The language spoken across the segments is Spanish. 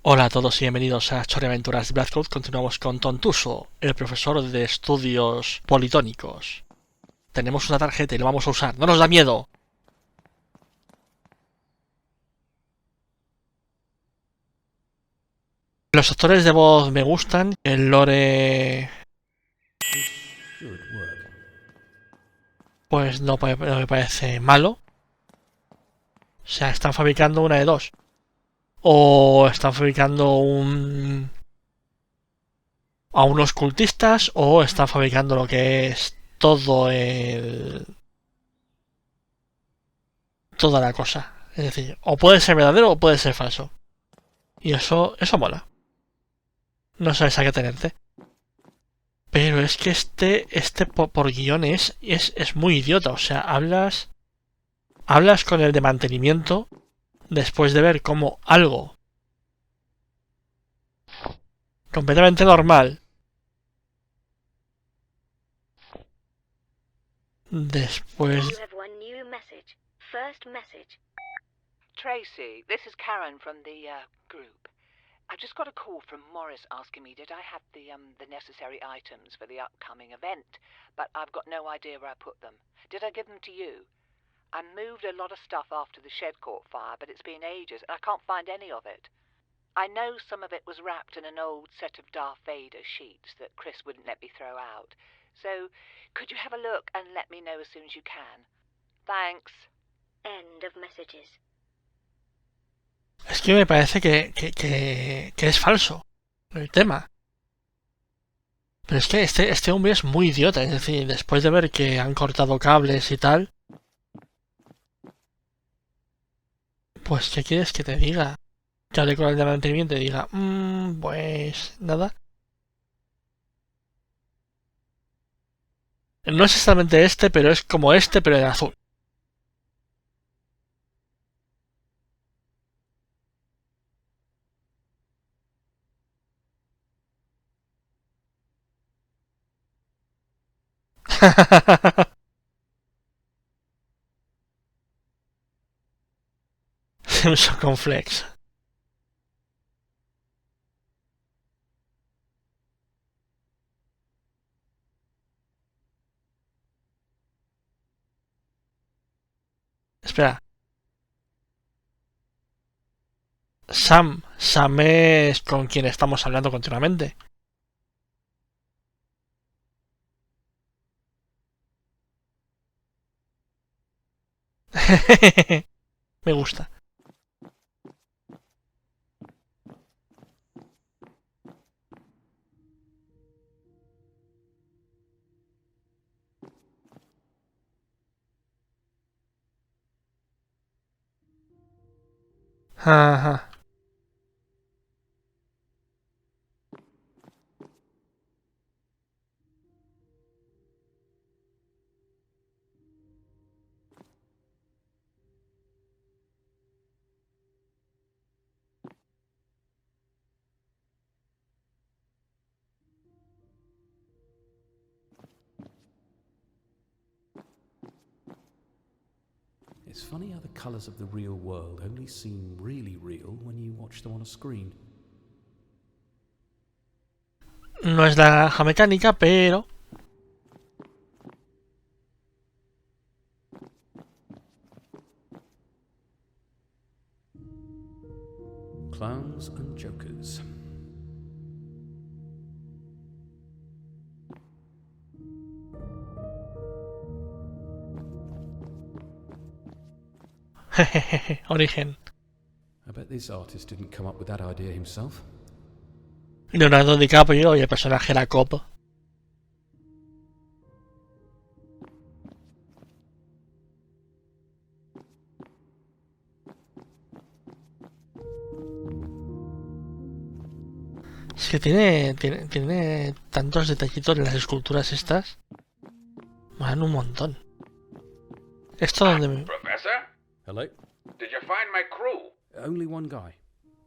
Hola a todos y bienvenidos a Chorre Aventuras de Blackcloud. Continuamos con Tontuso, el profesor de estudios politónicos. Tenemos una tarjeta y lo vamos a usar. ¡No nos da miedo! Los actores de voz me gustan. El lore... pues no me parece malo. O sea, están fabricando una de dos. O están fabricando a unos cultistas, o están fabricando lo que es toda la cosa. Es decir, o puede ser verdadero o puede ser falso. Y eso mola. No sabes a qué tenerte. Pero es que este por guión es muy idiota. O sea, hablas con el de mantenimiento después de ver cómo algo completamente normal después... Tracy, this is Karen from the group. I just got a call from Morris asking me did I have the necessary items for the upcoming event, but I've got no idea where I put them. Did I give them to you? I moved a lot of stuff after the shed caught fire, but it's been ages and I can't find any of it. I know some of it was wrapped in an old set of Darth Vader sheets that Chris wouldn't let me throw out. So, could you have a look and let me know as soon as you can? Thanks. End of messages. Es que me parece que es falso el tema. Pero es que este hombre es muy idiota. Es decir, después de ver que han cortado cables y tal... Pues, ¿qué quieres que te diga? Que hable con el de mantenimiento y diga, pues nada. No es exactamente este, pero es como este, pero en azul. Simpson con Flex. Espera. Sam es con quien estamos hablando continuamente. Me gusta. Ajá. It's funny how the colours of the real world only seem really real when you watch them on a screen. No es la naranja mecánica, pero... Clowns and jokers. Jejeje, origen. I bet this artist didn't come up with that idea himself. Leonardo DiCaprio y el personaje era Cop. Es que tiene tantos detallitos en las esculturas estas. Van un montón. Esto donde... Professor? Hello? Did you find my crew? Only one guy.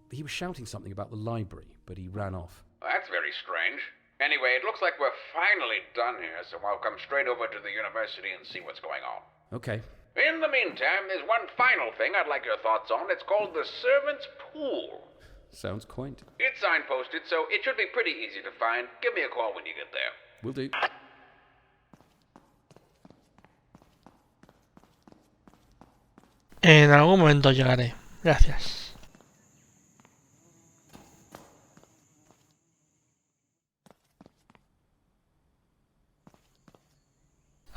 He was shouting something about the library, but he ran off. That's very strange. Anyway, it looks like we're finally done here, so I'll come straight over to the university and see what's going on. Okay. In the meantime, there's one final thing I'd like your thoughts on. It's called the Servant's Pool. Sounds quaint. It's signposted, so it should be pretty easy to find. Give me a call when you get there. Will do. En algún momento llegaré. Gracias.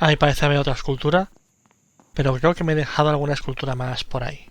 Ahí parece haber otra escultura, pero creo que me he dejado alguna escultura más por ahí.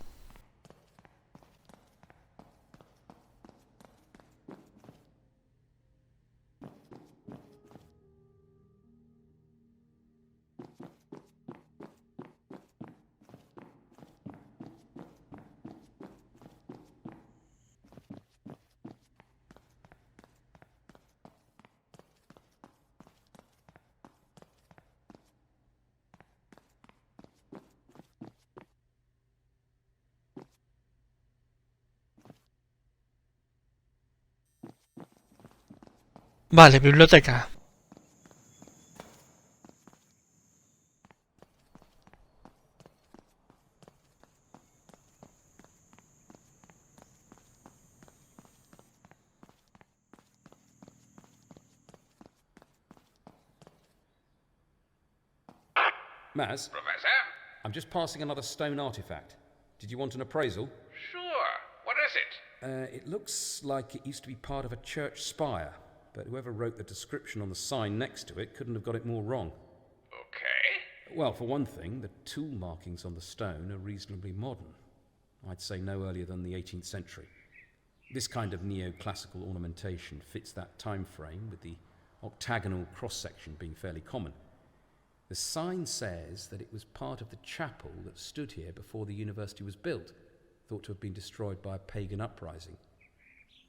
Vale, biblioteca. Maz, Professor? I'm just passing another stone artifact. Did you want an appraisal? Sure. What is it? It looks like it used to be part of a church spire, but whoever wrote the description on the sign next to it couldn't have got it more wrong. Okay. Well, for one thing, the tool markings on the stone are reasonably modern. I'd say no earlier than the 18th century. This kind of neoclassical ornamentation fits that time frame, with the octagonal cross-section being fairly common. The sign says that it was part of the chapel that stood here before the university was built, thought to have been destroyed by a pagan uprising.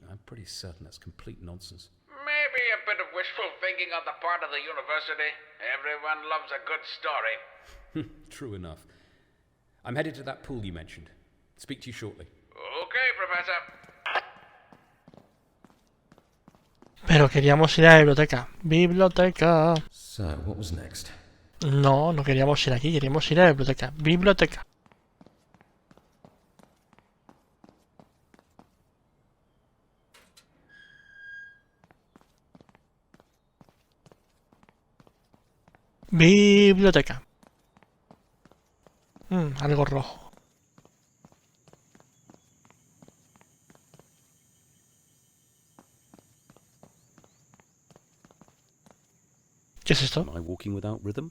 I'm pretty certain that's complete nonsense. Maybe a bit of wishful thinking on the part of the university. Everyone loves a good story. True enough. I'm headed to that pool you mentioned. Speak to you shortly. Okay, Professor. Pero queríamos ir a la biblioteca. Biblioteca. So, what was next? No, no queríamos ir aquí, queríamos ir a la biblioteca. Biblioteca. Biblioteca. Algo rojo. ¿Qué es esto? Am I walking without rhythm?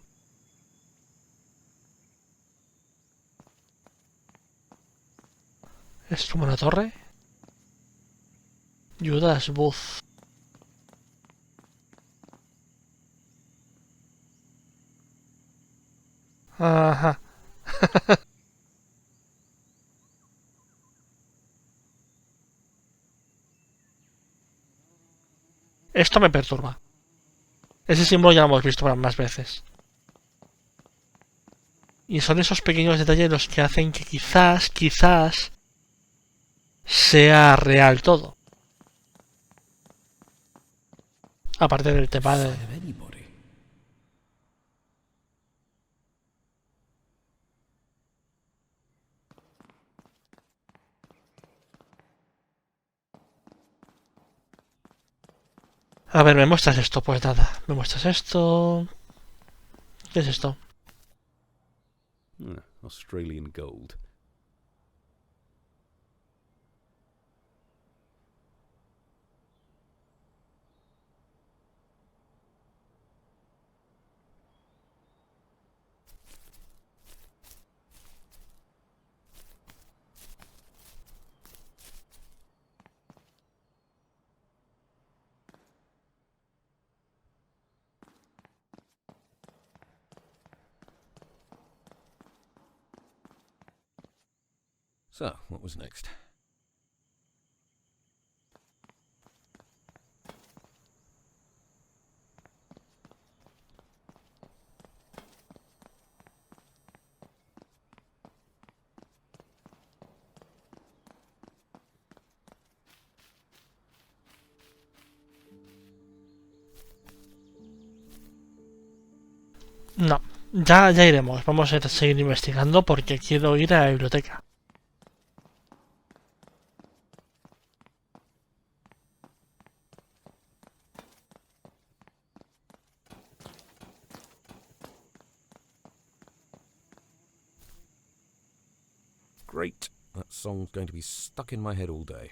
¿Es como una torre? Judas Booth. Ajá. Esto me perturba. Ese símbolo ya lo hemos visto más veces. Y son esos pequeños detalles los que hacen que quizás sea real todo. Aparte del tema de... A ver, ¿me muestras esto? Pues nada. ¿Me muestras esto? ¿Qué es esto? Australian gold. So, what was next? No, ya iremos. Vamos a seguir investigando porque quiero ir a la biblioteca. Great. That song's going to be stuck in my head all day.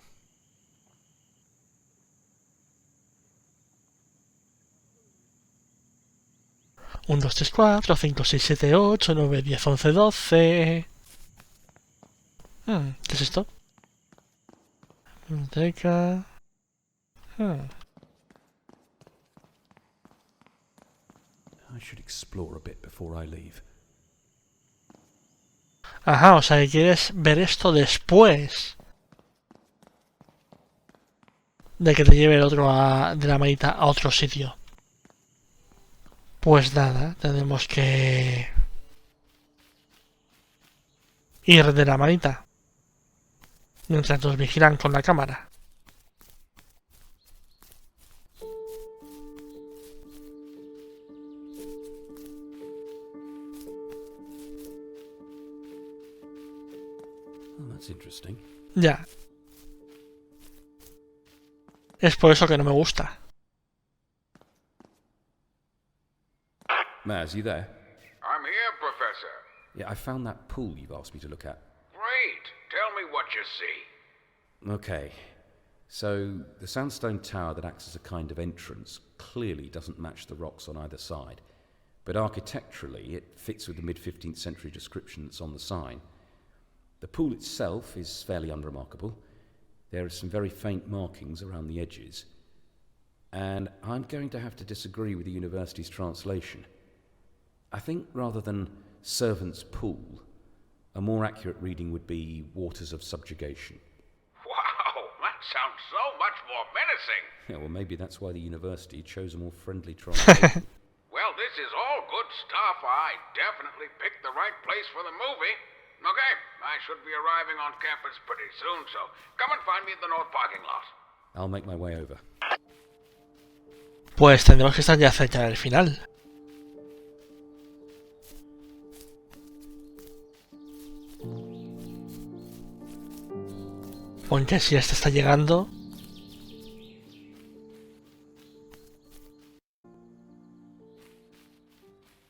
Un, dos, tres, cuatro, cinco, seis, siete, ocho, 9, 10, 11, 12. ¿Qué es esto? Biblioteca. I should explore a bit before I leave. Ajá, o sea que quieres ver esto después de que te lleve el otro de la manita a otro sitio. Pues nada, tenemos que ir de la manita mientras nos vigilan con la cámara. Oh, that's interesting. Ya. Es por eso que no me gusta. Maz, you there? I'm here, Professor. Yeah, I found that pool you've asked me to look at. Great. Tell me what you see. Okay. So, the sandstone tower that acts as a kind of entrance clearly doesn't match the rocks on either side. But architecturally, it fits with the mid-15th century description that's on the sign. The pool itself is fairly unremarkable. There are some very faint markings around the edges. And I'm going to have to disagree with the university's translation. I think rather than servant's pool, a more accurate reading would be waters of subjugation. Wow, that sounds so much more menacing. Yeah, well, maybe that's why the university chose a more friendly translation. Well, this is all good stuff. I definitely picked the right place for the movie. Okay, I should be arriving on campus pretty soon, so come and find me at the north parking lot. I'll make my way over. Pues tendremos que estar ya cerca del final. Porque si este está llegando...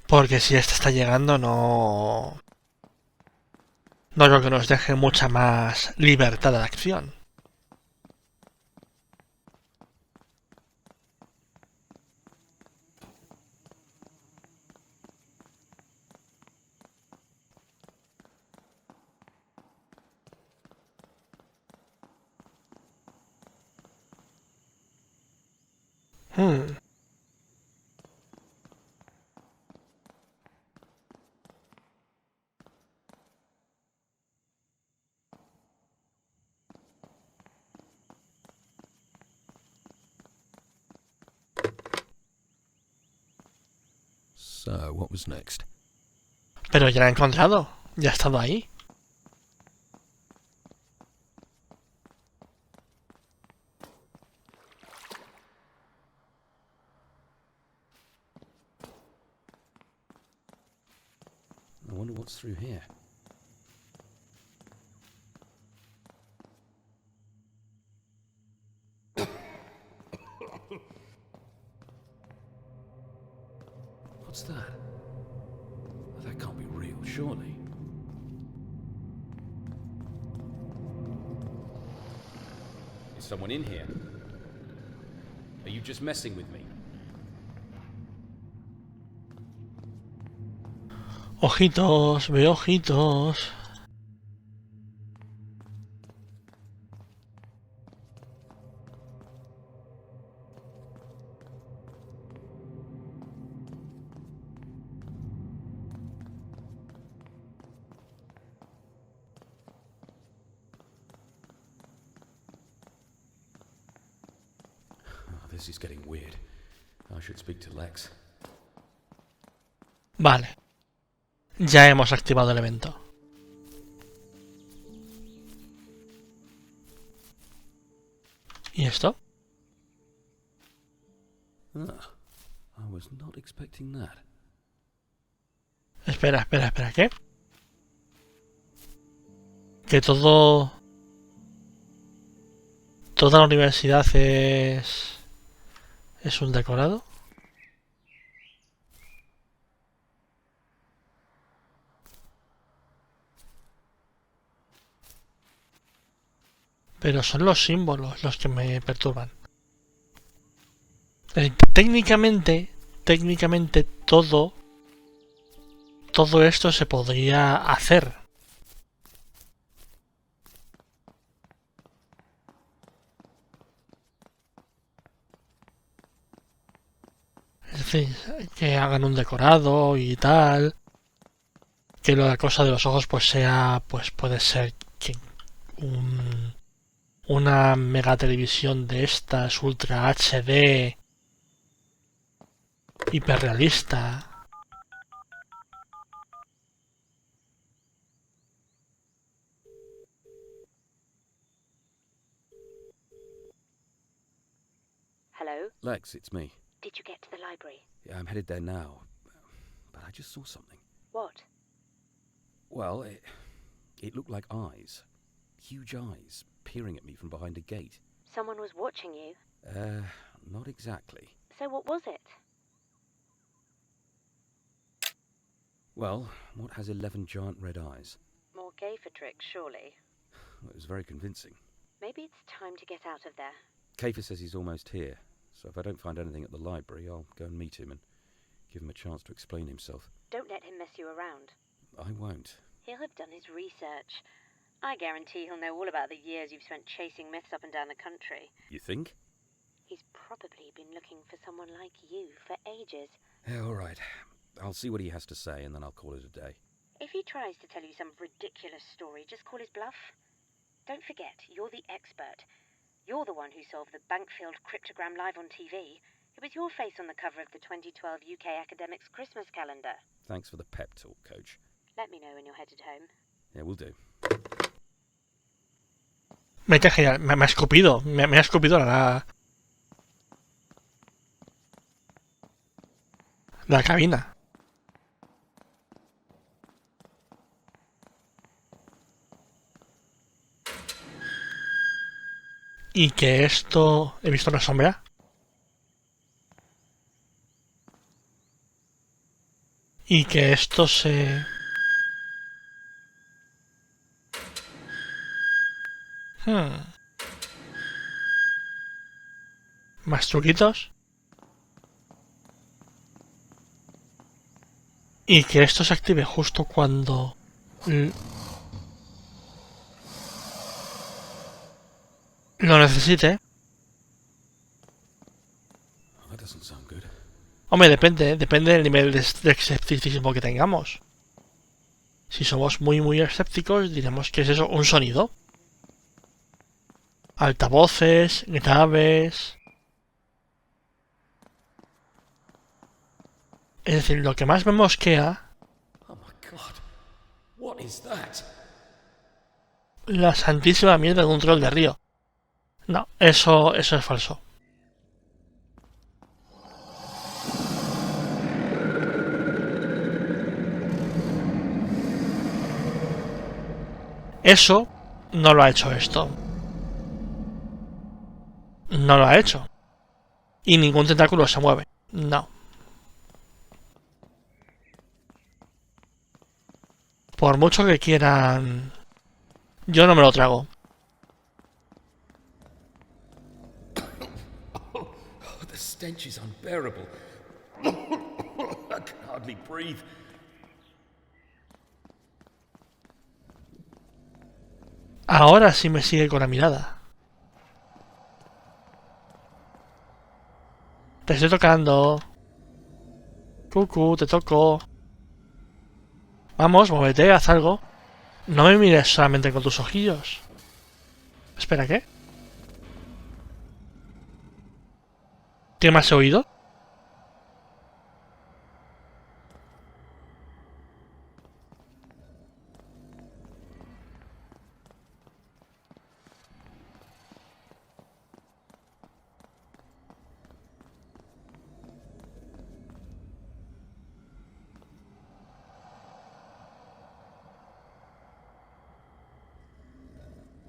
Porque si este está llegando no... No creo que nos deje mucha más libertad de acción. So, what was next? Pero ya la he encontrado. Ya ha estado ahí. I wonder what's through here. What's that? That can't be real, surely. Is someone in here? Are you just messing with me? Ojitos, veo ojitos. Oh, this is getting weird. I should speak to Lex. Vale. Ya hemos activado el evento. ¿Y esto? Ah, I was not expecting that. Espera, espera, espera, ¿qué? Que todo... Toda la universidad es... ¿Es un decorado? Pero son los símbolos los que me perturban. Técnicamente todo esto se podría hacer. Es decir, que hagan un decorado y tal. Que la cosa de los ojos pues sea, pues puede ser que una mega televisión de estas ultra HD hiperrealista. Hello? Lex, it's me. Did you get to the library? Yeah, I'm headed there now. But I just saw something. What? Well, it looked like eyes. Huge eyes peering at me from behind a gate. Someone was watching you? Not exactly. So what was it? Well, what has 11 giant red eyes? More gaffer tricks, surely. Well, it was very convincing. Maybe it's time to get out of there. Kafer says he's almost here, so if I don't find anything at the library, I'll go and meet him and give him a chance to explain himself. Don't let him mess you around. I won't. He'll have done his research. I guarantee he'll know all about the years you've spent chasing myths up and down the country. You think? He's probably been looking for someone like you for ages. Yeah, all right. I'll see what he has to say, and then I'll call it a day. If he tries to tell you some ridiculous story, just call his bluff. Don't forget, you're the expert. You're the one who solved the Bankfield cryptogram live on TV. It was your face on the cover of the 2012 UK Academics Christmas calendar. Thanks for the pep talk, Coach. Let me know when you're headed home. Yeah, we'll do. Me cae genial. Me ha escupido. Me ha escupido la cabina. Y que esto... ¿He visto una sombra? Y que esto se... Más truquitos. Y que esto se active justo cuando... lo necesite. That doesn't sound good. Hombre, depende del nivel de escepticismo que tengamos. Si somos muy escépticos, diremos que es eso, un sonido. Altavoces, graves. Es decir, lo que más me mosquea... Oh my god. What is that? La santísima mierda de un troll de río. No, eso es falso. Eso no lo ha hecho esto. No lo ha hecho. Y ningún tentáculo se mueve. No. Por mucho que quieran... Yo no me lo trago. The stench is unbearable. I can hardly breathe. Ahora sí me sigue con la mirada. Te estoy tocando. Cucu, te toco. Vamos, muévete, haz algo. No me mires solamente con tus ojillos. Espera, ¿qué? ¿Qué más he oído?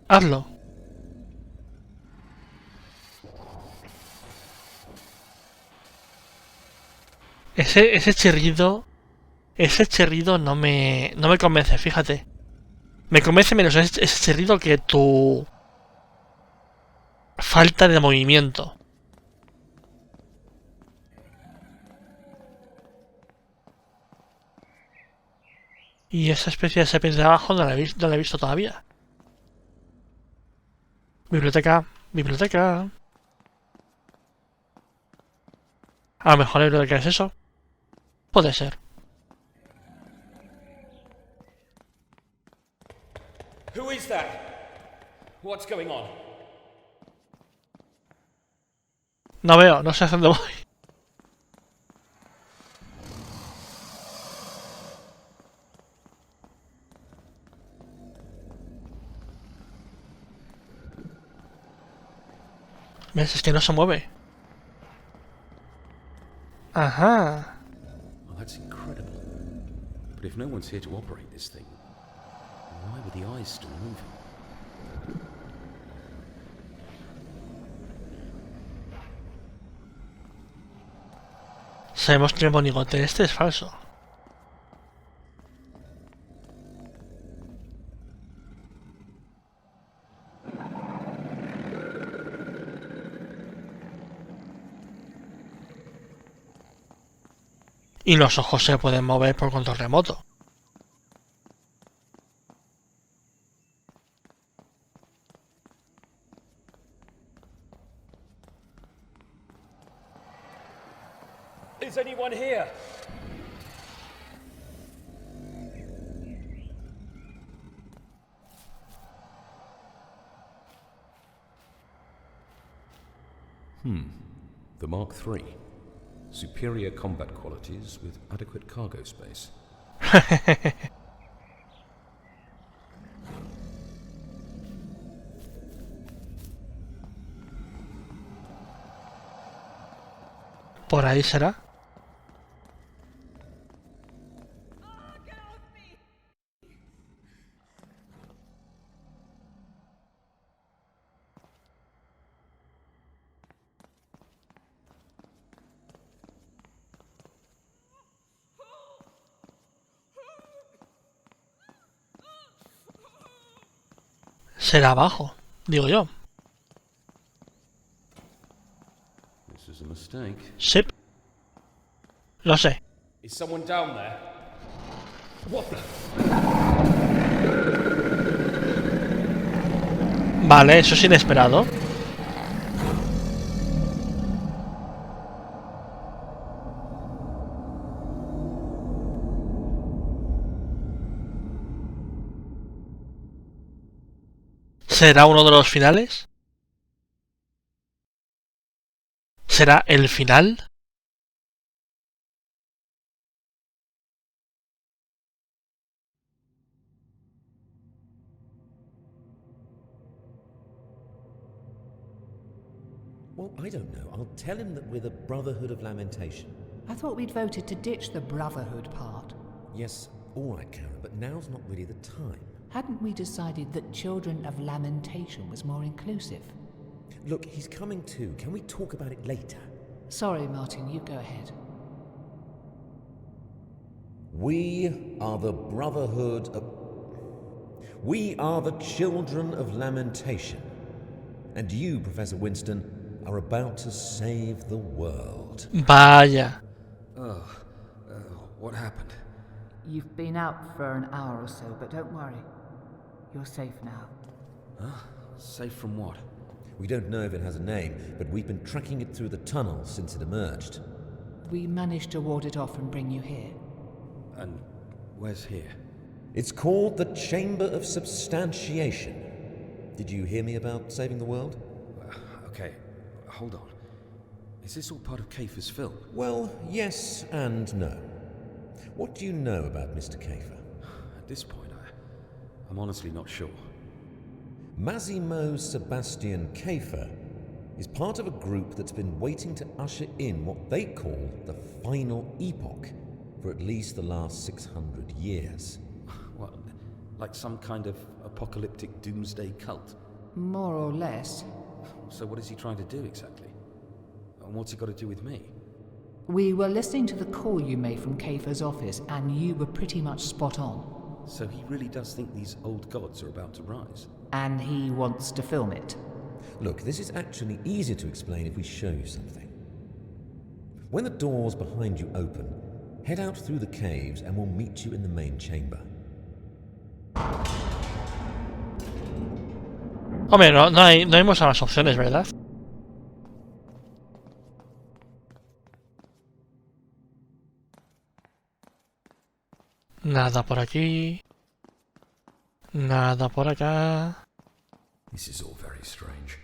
Hazlo. Ese chirrido no me convence, fíjate. Me convence menos ese chirrido que tu falta de movimiento. Y esa especie de serpiente de abajo no la he visto todavía. Biblioteca, biblioteca. A lo mejor la biblioteca es eso. Puede ser. Who is that? What's going on? No veo, no sé hacia dónde voy. ¿Ves? Es que no se mueve. Ajá. Well, that's incredible. But if no one's here to operate this thing, why were the eyes still moving? Sabemos que el monigote este es falso. Y los ojos se pueden mover por control remoto. Is anyone here? The Mark III. Superior combat qualities with adequate cargo space. Por ahí será. Será abajo, digo yo. This is a mistake. Sí. Lo sé. Is someone down there? What the? Vale, eso es inesperado. ¿Será uno de los finales? ¿Será el final? Well, I don't know. I'll tell him that we're the Brotherhood of Lamentation. I thought we'd voted to ditch the Brotherhood part. Yes, all right, Karen, but now's not really the time. Hadn't we decided that Children of Lamentation was more inclusive? Look, he's coming too. Can we talk about it later? Sorry, Martin, you go ahead. We are the Brotherhood of... We are the Children of Lamentation. And you, Professor Winston, are about to save the world. Vaya. What happened? You've been out for an hour or so, but don't worry. You're safe now. Huh? Safe from what? We don't know if it has a name, but we've been tracking it through the tunnel since it emerged. We managed to ward it off and bring you here. And where's here? It's called the Chamber of Substantiation. Did you hear me about saving the world? Okay, hold on. Is this all part of Kafer's film? Well, yes and no. What do you know about Mr. Kafer? At this point, I'm honestly not sure. Massimo Sebastian Kafer is part of a group that's been waiting to usher in what they call the final epoch for at least the last 600 years. What, like some kind of apocalyptic doomsday cult? More or less. So what is he trying to do exactly? And what's it got to do with me? We were listening to the call you made from Kafer's office, and you were pretty much spot on. So he really does think these old gods are about to rise? And he wants to film it. Look, this is actually easier to explain if we show you something. When the doors behind you open, head out through the caves and we'll meet you in the main chamber. Hombre, no hay muchas más opciones, ¿verdad? Nada por aquí. Nada por acá. This is all very strange.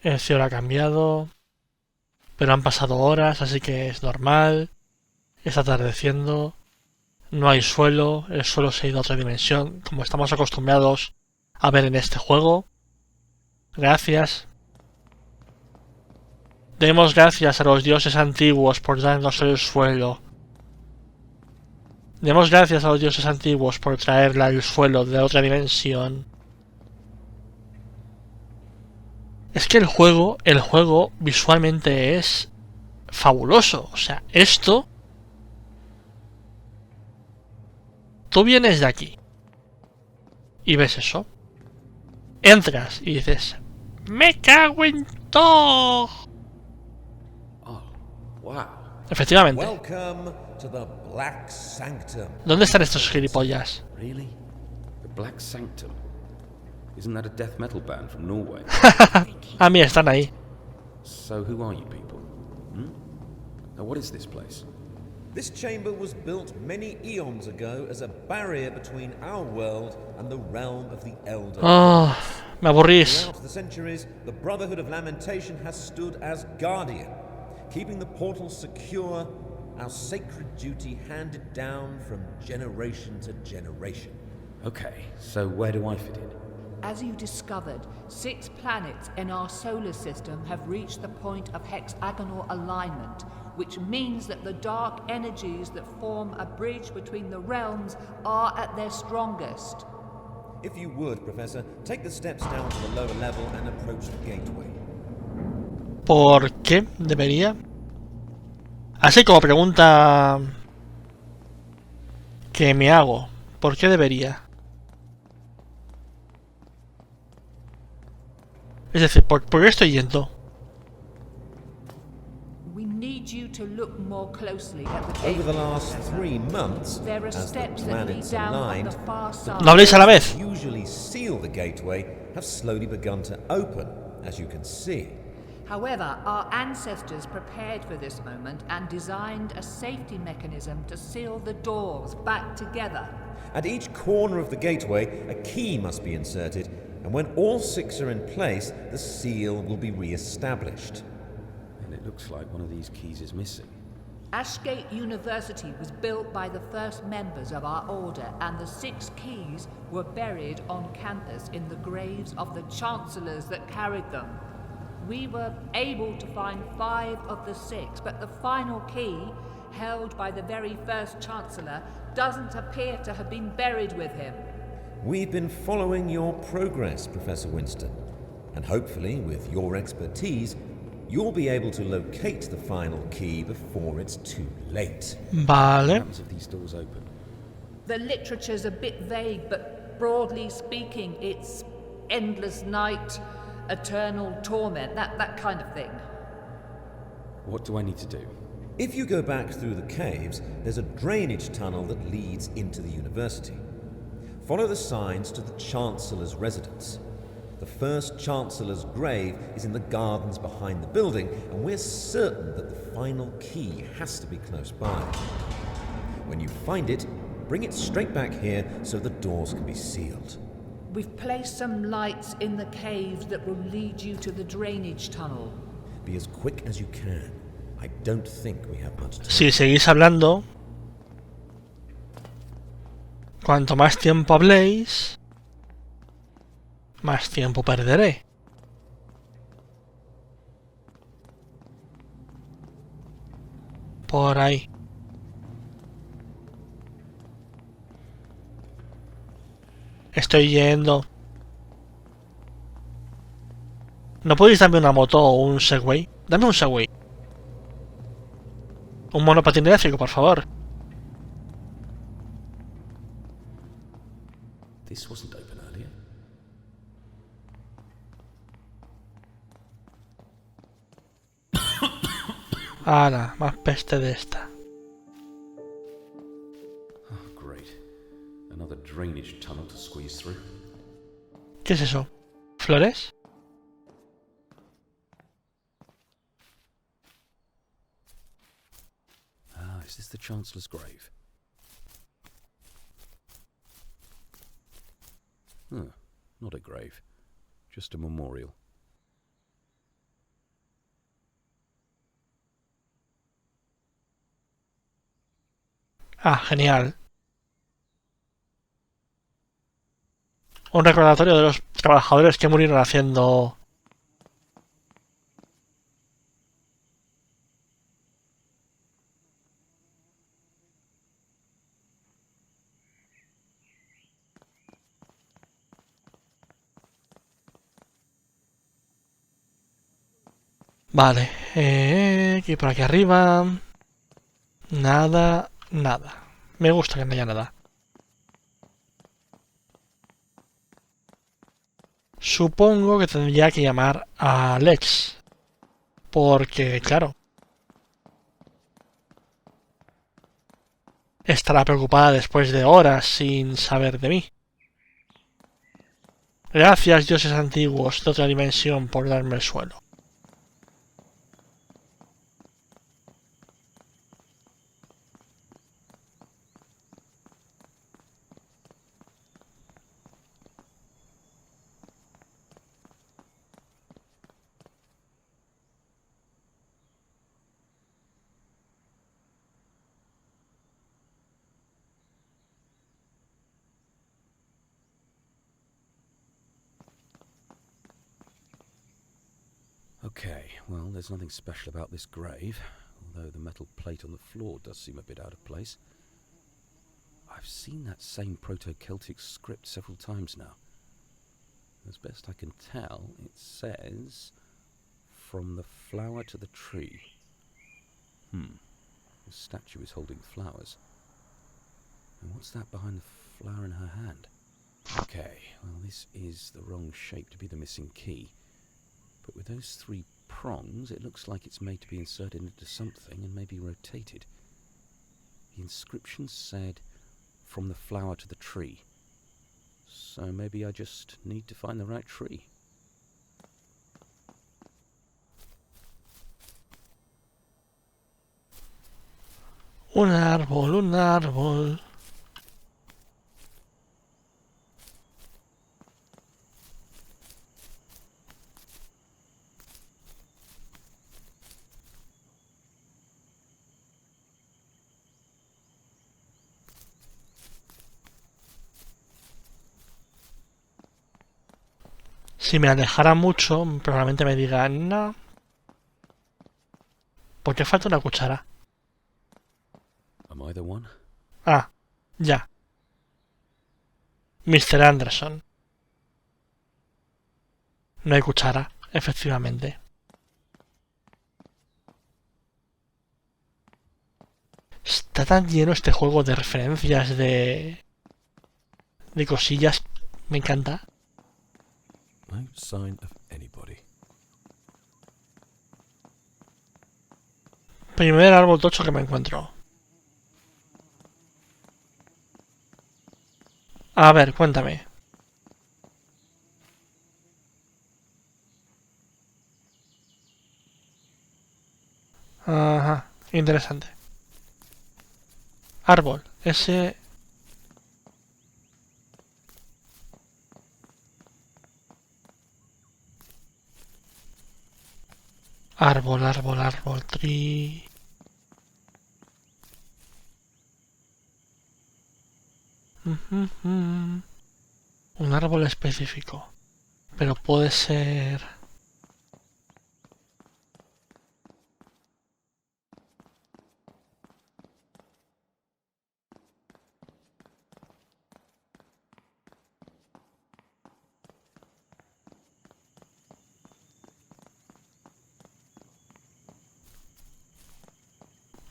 El cielo ha cambiado. Pero han pasado horas, así que es normal. Está atardeciendo. No hay suelo. El suelo se ha ido a otra dimensión, como estamos acostumbrados a ver en este juego. Gracias. Demos gracias a los dioses antiguos por darnos el suelo. Demos gracias a los dioses antiguos por traerla el suelo de otra dimensión. Es que el juego visualmente es fabuloso. O sea, esto... Tú vienes de aquí y ves eso. Entras y dices... ¡Me cago en todo! Oh, wow. Efectivamente. Welcome to the Black Sanctum. ¿Dónde están estos gilipollas? Really? The Black Sanctum? Isn't that a death metal band from Norway? Ah, mira, están ahí. So who are you people? Now what is this place? This chamber was built many eons ago as a barrier between our world and the realm of the Elder. Oh, me aburrís. Throughout the centuries, the Brotherhood of Lamentation has stood as guardian, keeping the portal secure, our sacred duty handed down from generation to generation. Okay, so where do I fit in? As you discovered, 6 planets in our solar system have reached the point of hexagonal alignment, which means that the dark energies that form a bridge between the realms are at their strongest. If you would, Professor, take the steps down to the lower level and approach the gateway. ¿Por qué debería? Así como pregunta que me hago. ¿Por qué debería? Es decir, ¿por qué estoy yendo? We need you to look more closely at the Over the gateway, last Professor. 3 months, There are as the steps that lead planets down on aligned, the far side. ¿No habléis a la vez? usually seal the gateway have slowly begun to open, as you can see. However, our ancestors prepared for this moment and designed a safety mechanism to seal the doors back together. At each corner of the gateway, a key must be inserted, and when all 6 are in place, the seal will be re-established. And it looks like one of these keys is missing. Ashgate University was built by the first members of our order, and the 6 keys were buried on campus in the graves of the chancellors that carried them. We were able to find 5 of the 6, but the final key, held by the very first chancellor, doesn't appear to have been buried with him. We've been following your progress, Professor Winston, and hopefully, with your expertise, you'll be able to locate the final key before it's too late. What Vale. happens if these doors open? The literature's a bit vague, but broadly speaking, it's endless night, eternal torment, that kind of thing. What do I need to do? If you go back through the caves, there's a drainage tunnel that leads into the university. Follow the signs to the Chancellor's residence. The first Chancellor's grave is in the gardens behind the building, and we're certain that the final key has to be close by. When you find it, bring it straight back here so the doors can be sealed. We've placed some lights in the caves that will lead you to the drainage tunnel. Be as quick as you can. I don't think we have much time. Si seguís hablando, cuanto más tiempo habléis, más tiempo perderé. Por ahí. Estoy yendo. ¿No podéis darme una moto o un Segway? Dame un Segway. Un monopatín eléctrico, por favor. This wasn't open earlier. Ala, más peste de esta. Oh, great. Another drainage tunnel to squeeze through. ¿Qué es eso? ¿Flores? Ah, is this the Chancellor's grave? Huh, not a grave. Just a memorial. Ah, genial. Un recordatorio de los trabajadores que murieron haciendo... Vale, aquí por aquí arriba... Nada, nada. Me gusta que no haya nada. Supongo que tendría que llamar a Lex. Porque, claro... Estará preocupada después de horas sin saber de mí. Gracias, dioses antiguos de otra dimensión, por darme el suelo. Okay, well, there's nothing special about this grave, although the metal plate on the floor does seem a bit out of place. I've seen that same Proto-Celtic script several times now. As best I can tell, it says, "From the flower to the tree." The statue is holding flowers. And what's that behind the flower in her hand? Okay, well, this is the wrong shape to be the missing key. But with those three prongs, it looks like it's made to be inserted into something and maybe rotated. The inscription said, "From the flower to the tree." So maybe I just need to find the right tree. Un árbol, un árbol. Si me alejara mucho, probablemente me diga, no. ¿Por qué falta una cuchara? Am I the one? Ah, ya. Mr. Anderson. No hay cuchara, efectivamente. Está tan lleno este juego de referencias, de cosillas. Me encanta. No sign of anybody. Primer árbol tocho que me encuentro. A ver, cuéntame. Ajá, interesante. Árbol, ese... Árbol, árbol, árbol, tree... Un árbol específico. Pero puede ser...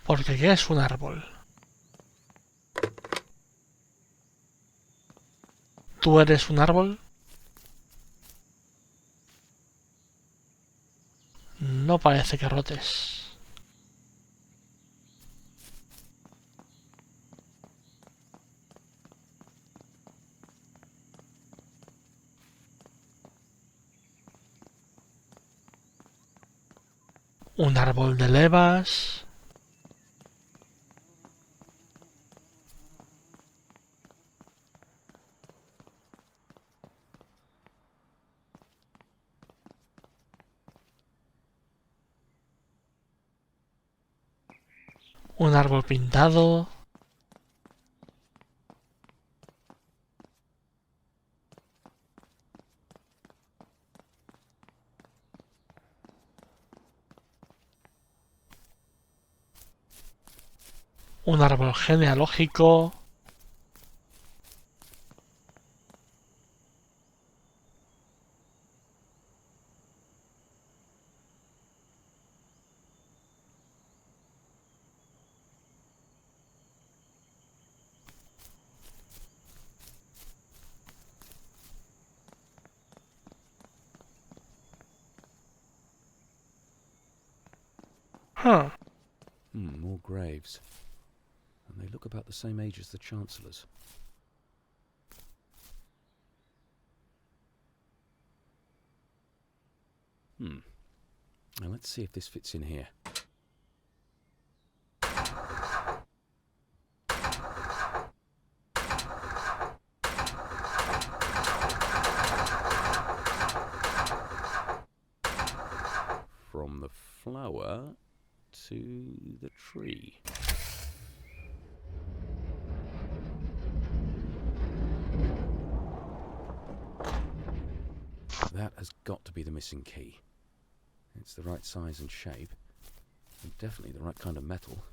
Porque ¿qué es un árbol? ¿Tú eres un árbol? No parece que rotes. Un árbol de levas. Un árbol pintado. Un árbol genealógico. Huh. More graves. And they look about the same age as the Chancellor's. Now let's see if this fits in here. From the flower to the tree. That has got to be the missing key. It's the right size and shape, and definitely the right kind of metal.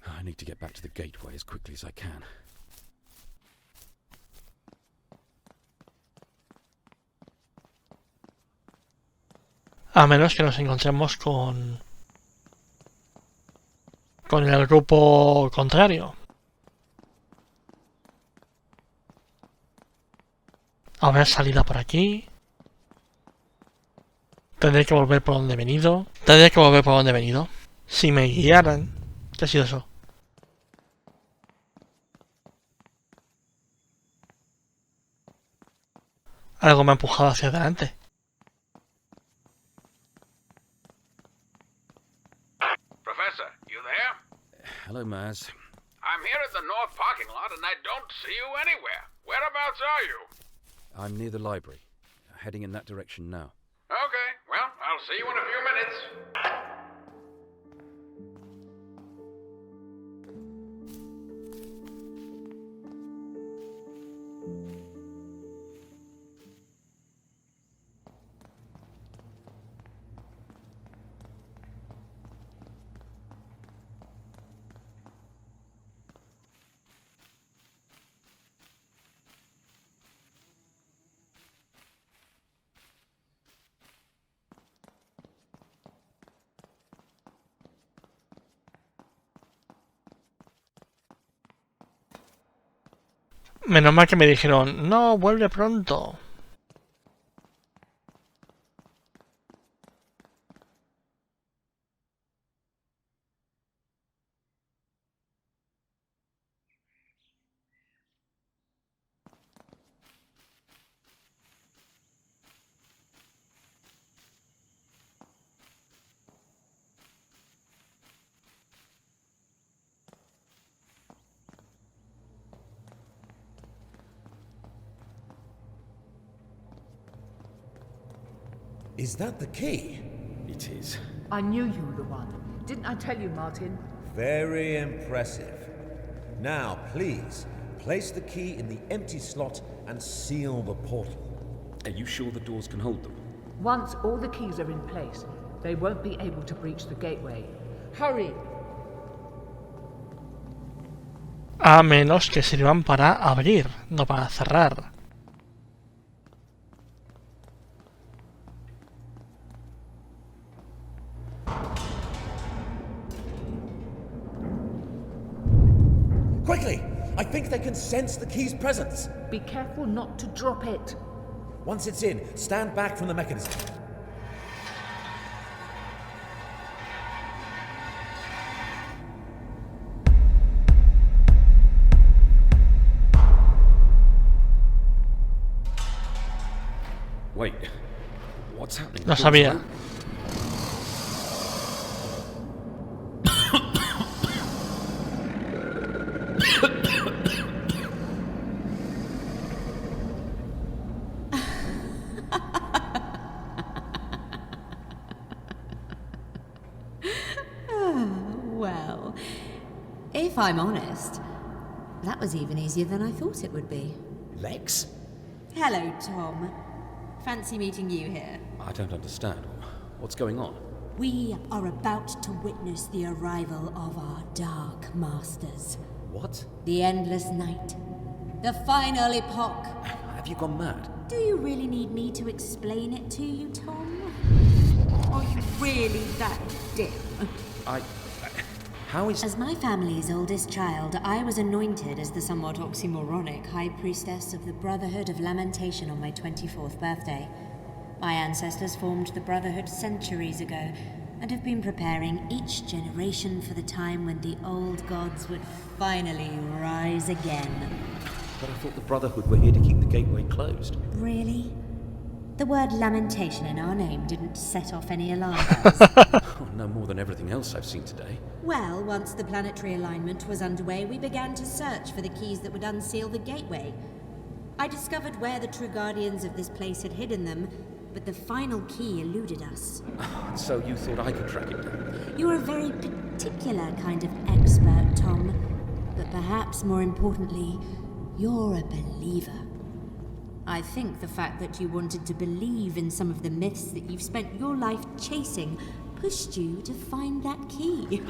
I need to get back to the gateway as quickly as I can. A menos que nos encontremos con el grupo contrario. A ver, salida por aquí. Tendré que volver por donde he venido. Si me guiaran. ¿Qué ha sido eso? Algo me ha empujado hacia adelante. Professor, you there? Hello, Maz. I'm here at the north parking lot and I don't see you anywhere. Whereabouts are you? I'm near the library. Heading in that direction now. Okay, well, I'll see you in a few minutes. Menos mal que me dijeron, no, vuelve pronto. Is that the key? It is. I knew you were the one. Didn't I tell you, Martin? Very impressive. Now, please, place the key in the empty slot and seal the portal. Are you sure the doors can hold them? Once all the keys are in place, they won't be able to breach the gateway. Hurry! A menos que sirvan para abrir, no para cerrar. Quickly! I think they can sense the key's presence. Be careful not to drop it. Once it's in, stand back from the mechanism. Wait. What's happening? Lo sabía. If I'm honest, that was even easier than I thought it would be. Lex? Hello, Tom. Fancy meeting you here. I don't understand. What's going on? We are about to witness the arrival of our Dark Masters. What? The endless night. The final epoch. Have you gone mad? Do you really need me to explain it to you, Tom? Are you really that dim? How is... As my family's oldest child, I was anointed as the somewhat oxymoronic High Priestess of the Brotherhood of Lamentation on my 24th birthday. My ancestors formed the Brotherhood centuries ago, and have been preparing each generation for the time when the old gods would finally rise again. But I thought the Brotherhood were here to keep the gateway closed. Really? The word lamentation in our name didn't set off any alarm bells. Oh, no more than everything else I've seen today. Well, once the planetary alignment was underway, we began to search for the keys that would unseal the gateway. I discovered where the true guardians of this place had hidden them, but the final key eluded us. So you thought I could track it down? You're a very particular kind of expert, Tom. But perhaps more importantly, you're a believer. I think the fact that you wanted to believe in some of the myths that you've spent your life chasing pushed you to find that key.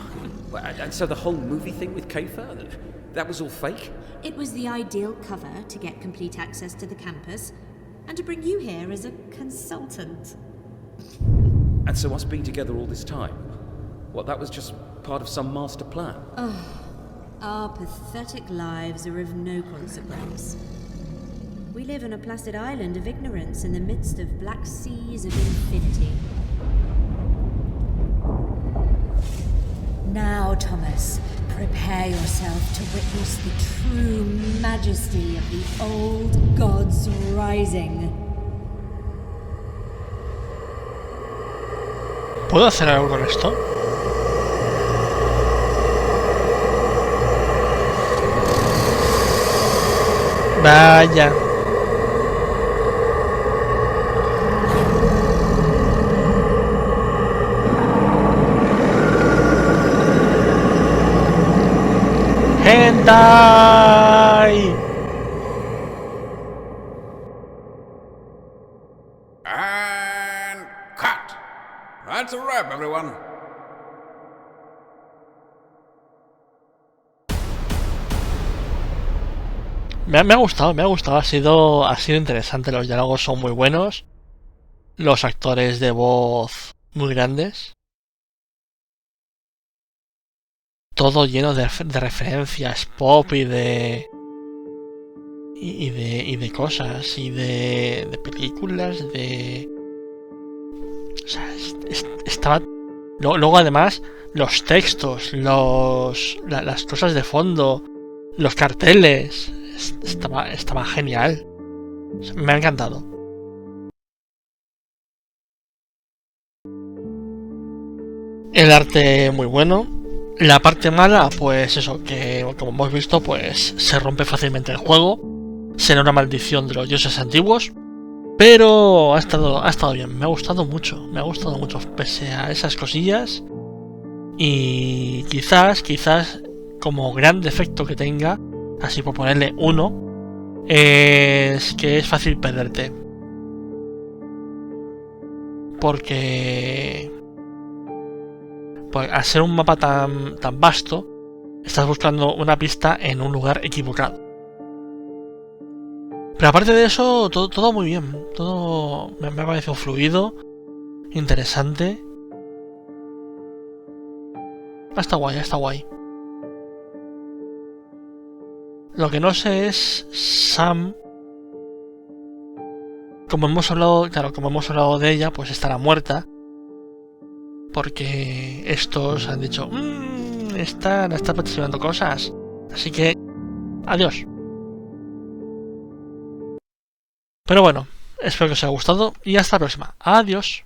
Well, and so the whole movie thing with Kafer, that was all fake? It was the ideal cover to get complete access to the campus, and to bring you here as a consultant. And so us being together all this time, what, that was just part of some master plan? Our pathetic lives are of no consequence. We live on a placid island of ignorance in the midst of black seas of infinity. Now, Thomas, prepare yourself to witness the true majesty of the old gods rising. ¿Puedo hacer algo con esto? Vaya. ¡Hentai! And cut. That's a wrap, everyone. Me ha gustado, ha sido interesante, los diálogos son muy buenos, los actores de voz muy grandes, todo lleno de referencias pop y de cosas, y de películas, o sea, estaba... Luego además, los textos, las cosas de fondo, los carteles... Estaba genial. Me ha encantado. El arte muy bueno. La parte mala, pues eso, que como hemos visto, pues se rompe fácilmente el juego. Será una maldición de los dioses antiguos. Pero ha estado bien. Me ha gustado mucho. Pese a esas cosillas. Y quizás, como gran defecto que tenga, así por ponerle uno, es que es fácil perderte. Porque al ser un mapa tan vasto, estás buscando una pista en un lugar equivocado. Pero aparte de eso, todo muy bien. Todo me ha parecido fluido, interesante. Está guay. Lo que no sé es Sam. Como hemos hablado de ella, pues estará muerta. Porque estos han dicho, están patrocinando cosas. Así que, adiós. Pero bueno, espero que os haya gustado y hasta la próxima. Adiós.